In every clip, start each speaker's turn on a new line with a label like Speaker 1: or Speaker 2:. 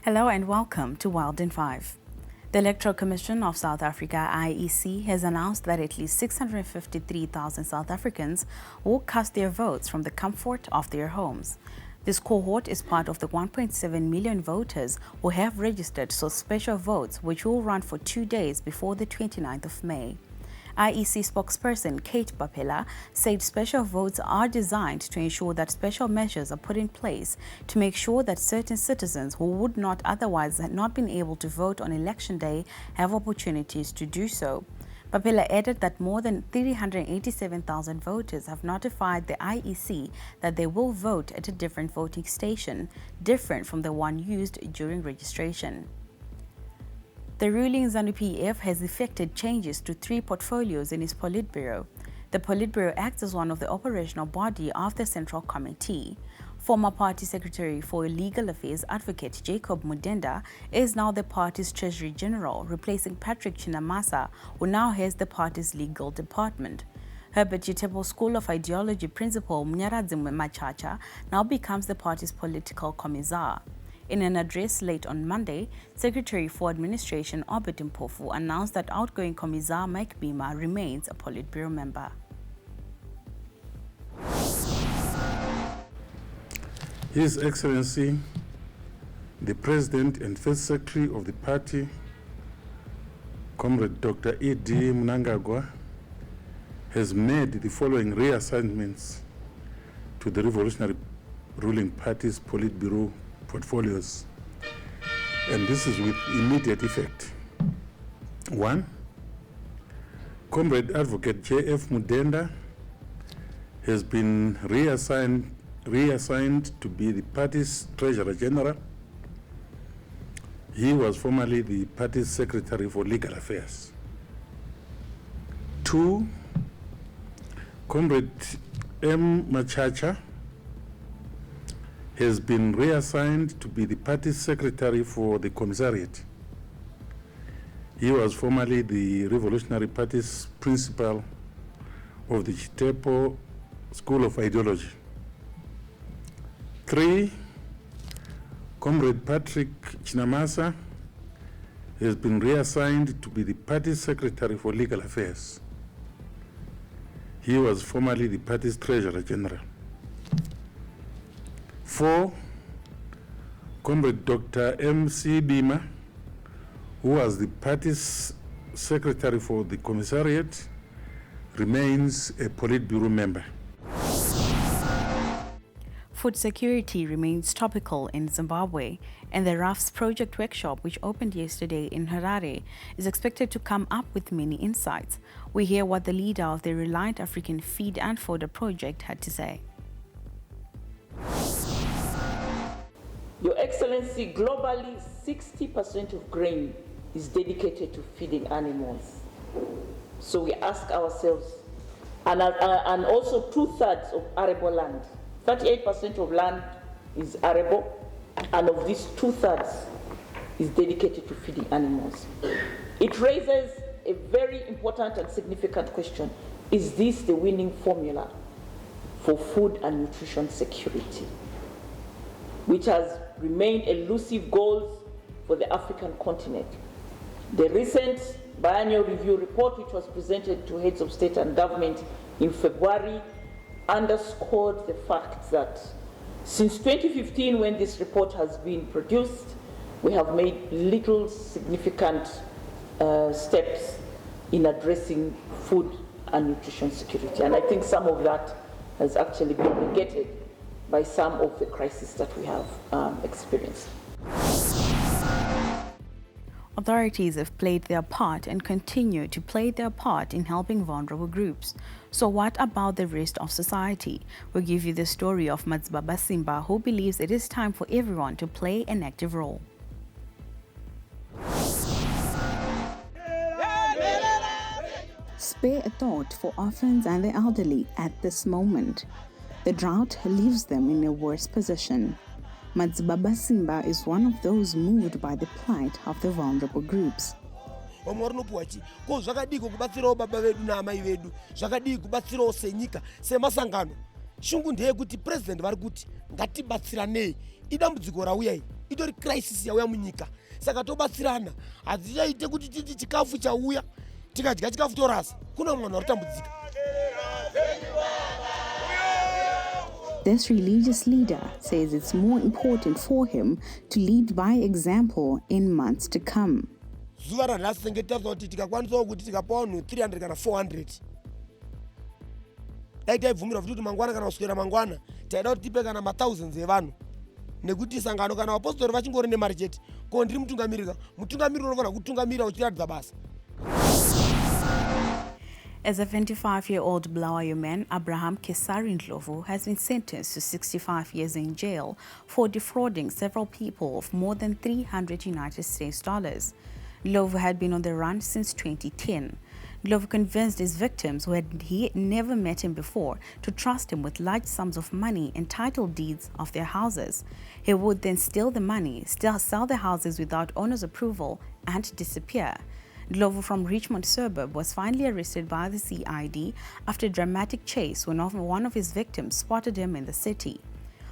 Speaker 1: Hello and welcome to Wild in 5. The Electoral Commission of South Africa, IEC, has announced that at least 653,000 South Africans will cast their votes from the comfort of their homes. This cohort is part of the 1.7 million voters who have registered for special votes, which will run for 2 days before the 29th of May. IEC spokesperson Kate Bapela said special votes are designed to ensure that special measures are put in place to make sure that certain citizens who would not otherwise have not been able to vote on election day have opportunities to do so. Bapela added that more than 387,000 voters have notified the IEC that they will vote at a different voting station, different from the one used during registration. The ruling Zanu PF has effected changes to 3 portfolios in its politburo. The politburo acts as one of the operational body of the Central Committee. Former Party Secretary for Legal Affairs Advocate Jacob Mudenda is now the party's Treasury General, replacing Patrick Chinamasa, who now has the party's legal department. Herbert Chitebo School of Ideology Principal Mnyaradzi Machacha now becomes the party's political commissar. In an address late on Monday, Secretary for Administration Obert Mpofu announced that outgoing Commissar Mike Bima remains a Politburo member.
Speaker 2: His Excellency, the President and First Secretary of the party, Comrade Dr. E.D. Mnangagwa, has made the following reassignments to the Revolutionary Ruling Party's Politburo portfolios, and this is with immediate effect. 1. Comrade Advocate J.F. Mudenda has been reassigned to be the party's Treasurer General. He was formerly the party's Secretary for Legal Affairs. 2. Comrade M. Machacha has been reassigned to be the party's Secretary for the Commissariat. He was formerly the Revolutionary Party's Principal of the Chitebo School of Ideology. 3. Comrade Patrick Chinamasa has been reassigned to be the party's Secretary for Legal Affairs. He was formerly the party's Treasurer General. 4. Comrade Dr. M.C. Bima, who was the party's Secretary for the Commissariat, remains a Politburo member.
Speaker 1: Food security remains topical in Zimbabwe, and the RAF's project workshop, which opened yesterday in Harare, is expected to come up with many insights. We hear what the leader of the Reliant African Feed and Fodder project had to say.
Speaker 3: Your Excellency, globally, 60% of grain is dedicated to feeding animals. So we ask ourselves, and also 2/3 of arable land. 38% of land is arable, and of these 2/3 is dedicated to feeding animals. It raises a very important and significant question. Is this the winning formula for food and nutrition security, which has remained elusive goals for the African continent? The recent biannual review report, which was presented to heads of state and government in February, underscored the fact that since 2015, when this report has been produced, we have made little significant steps in addressing food and nutrition security. And I think some of that has actually been negated by some of the crises that we have experienced.
Speaker 1: Authorities have played their part and continue to play their part in helping vulnerable groups. So what about the rest of society? We'll give you the story of Matsbaba Simba, who believes it is time for everyone to play an active role. Spare a thought for orphans and the elderly at this moment. The drought leaves them in a worse position. Matsbaba Simba is one of those moved by the plight of the vulnerable groups.
Speaker 4: shungu ndeyekuti president vari kuti ngatibatsiranei, idambudziko rauya iyi itori crisis yauya munyika, saka tobatsirana. Hadzichaite kuti titi chikafu chauya tikadya chikafu torasa, kuna mwana waritambudzika.
Speaker 1: This religious leader says it's more important for him to lead by example in months to come.
Speaker 4: Zuva ranhasi senge tataura kuti tikakwanisa kuti tikapa vanhu 300 kana 400 dai taibvumirwa kuti mangwana kana kuswera mangwana taida kuti tipe kana ma1000s evanhu, nekuti sangano kana vapostori vachingori nemari chete. Ko ndiri mutungamirira unofanira kutungamirira uchiratidza basa.
Speaker 1: As a 25-year-old Bulawayo man, Abraham Kesari Ndlovu has been sentenced to 65 years in jail for defrauding several people of more than $300 United States. Ndlovu had been on the run since 2010. Ndlovu convinced his victims, who had never met him before, to trust him with large sums of money and title deeds of their houses. He would then steal the money, sell the houses without owner's approval, and disappear. Ndlovu from Richmond suburb was finally arrested by the CID after a dramatic chase when one of his victims spotted him in the city.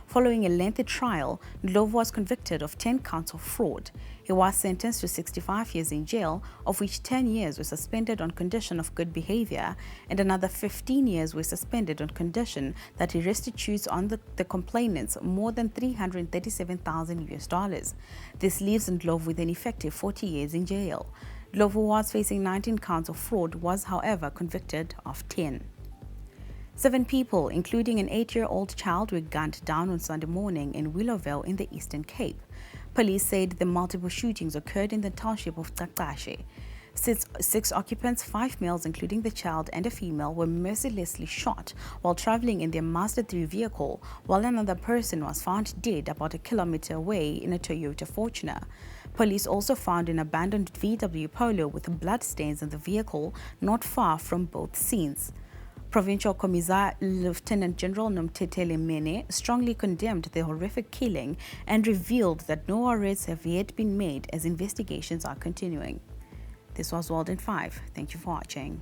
Speaker 1: Following a lengthy trial, Ndlovu was convicted of 10 counts of fraud. He was sentenced to 65 years in jail, of which 10 years were suspended on condition of good behavior, and another 15 years were suspended on condition that he restitutes on the complainants more than $337,000. This leaves Ndlovu with an effective 40 years in jail. Ndlovu, who was facing 19 counts of fraud, was however convicted of 10. 7 people, including an 8-year-old child, were gunned down on Sunday morning in Willowvale in the Eastern Cape. Police said the multiple shootings occurred in the township of Qaqashe. Six occupants, 5 males including the child and a female, were mercilessly shot while traveling in their Mazda 3 vehicle, while another person was found dead about a kilometer away in a Toyota Fortuner. Police also found an abandoned VW Polo with bloodstains in the vehicle not far from both scenes. Provincial Commissar Lieutenant General Nomtetele Mene strongly condemned the horrific killing and revealed that no arrests have yet been made as investigations are continuing. This was World in 5. Thank you for watching.